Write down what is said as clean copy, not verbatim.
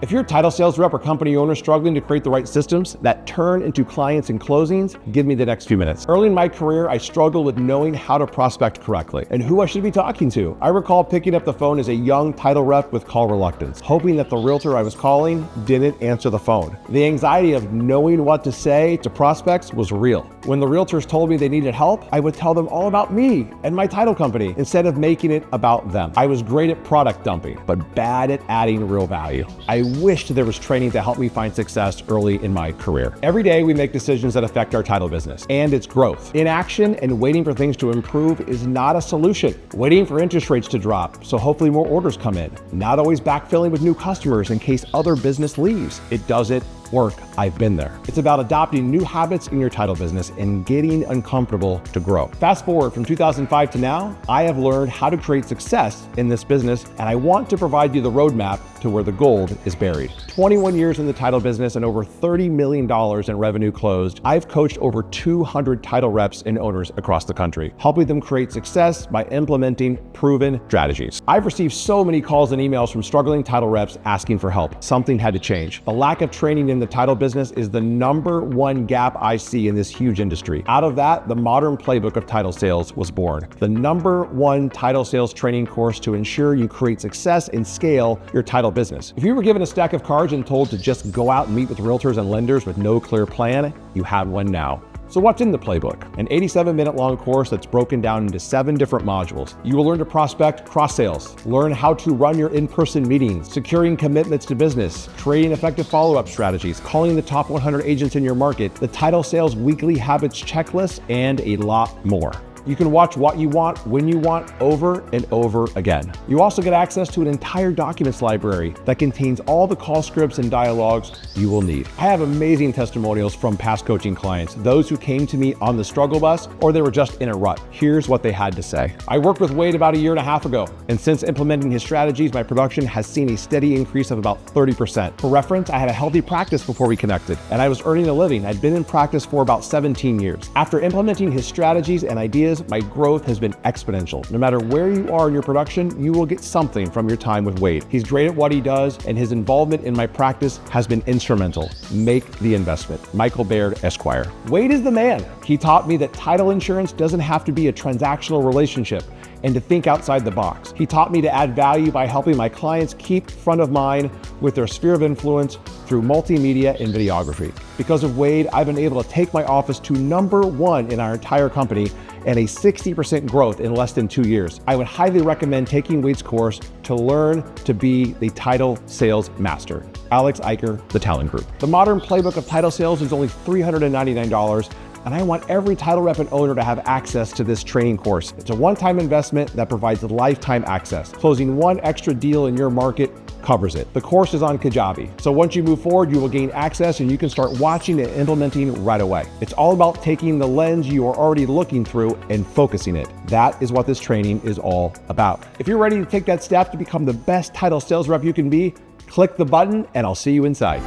If you're a title sales rep or company owner struggling to create the right systems that turn into clients and closings, give me the next few minutes. Early in my career, I struggled with knowing how to prospect correctly and who I should be talking to. I recall picking up the phone as a young title rep with call reluctance, hoping that the realtor I was calling didn't answer the phone. The anxiety of knowing what to say to prospects was real. When the realtors told me they needed help, I would tell them all about me and my title company instead of making it about them. I was great at product dumping, but bad at adding real value. I wished there was training to help me find success early in my career. Every day we make decisions that affect our title business and its growth. Inaction and waiting for things to improve is not a solution. Waiting for interest rates to drop so hopefully more orders come in. Not always backfilling with new customers in case other business leaves. It doesn't work. I've been there. It's about adopting new habits in your title business and getting uncomfortable to grow. Fast forward from 2005 to now, I have learned how to create success in this business, and I want to provide you the roadmap to where the gold is buried. 21 years in the title business and over $30 million in revenue closed, I've coached over 200 title reps and owners across the country, helping them create success by implementing proven strategies. I've received so many calls and emails from struggling title reps asking for help. Something had to change. The lack of training in the title business is the #1 gap I see in this huge industry. Out of that, the modern playbook of title sales was born. The #1 title sales training course to ensure you create success and scale your title business. If you were given a stack of cards and told to just go out and meet with realtors and lenders with no clear plan, you have one now. So what's in the playbook? An 87-minute long course that's broken down into 7 different modules. You will learn to prospect cross-sales, learn how to run your in-person meetings, securing commitments to business, creating effective follow-up strategies, calling the top 100 agents in your market, the title sales weekly habits checklist, and a lot more. You can watch what you want, when you want, over and over again. You also get access to an entire documents library that contains all the call scripts and dialogues you will need. I have amazing testimonials from past coaching clients, those who came to me on the struggle bus or they were just in a rut. Here's what they had to say. I worked with Wade about 1.5 years ago, and since implementing his strategies, my production has seen a steady increase of about 30%. For reference, I had a healthy practice before we connected, and I was earning a living. I'd been in practice for about 17 years. After implementing his strategies and ideas, my growth has been exponential. No matter where you are in your production, you will get something from your time with Wade. He's great at what he does, and his involvement in my practice has been instrumental. Make the investment. Michael Baird, Esquire. Wade is the man. He taught me that title insurance doesn't have to be a transactional relationship and to think outside the box. He taught me to add value by helping my clients keep front of mind with their sphere of influence through multimedia and videography. Because of Wade, I've been able to take my office to #1 in our entire company and a 60% growth in less than 2 years. I would highly recommend taking Wade's course to learn to be the title sales master. Alex Eicher, The Talent Group. The modern playbook of title sales is only $399. And I want every title rep and owner to have access to this training course. It's a one-time investment that provides lifetime access. Closing one extra deal in your market covers it. The course is on Kajabi. So once you move forward, you will gain access and you can start watching and implementing right away. It's all about taking the lens you are already looking through and focusing it. That is what this training is all about. If you're ready to take that step to become the best title sales rep you can be, click the button and I'll see you inside.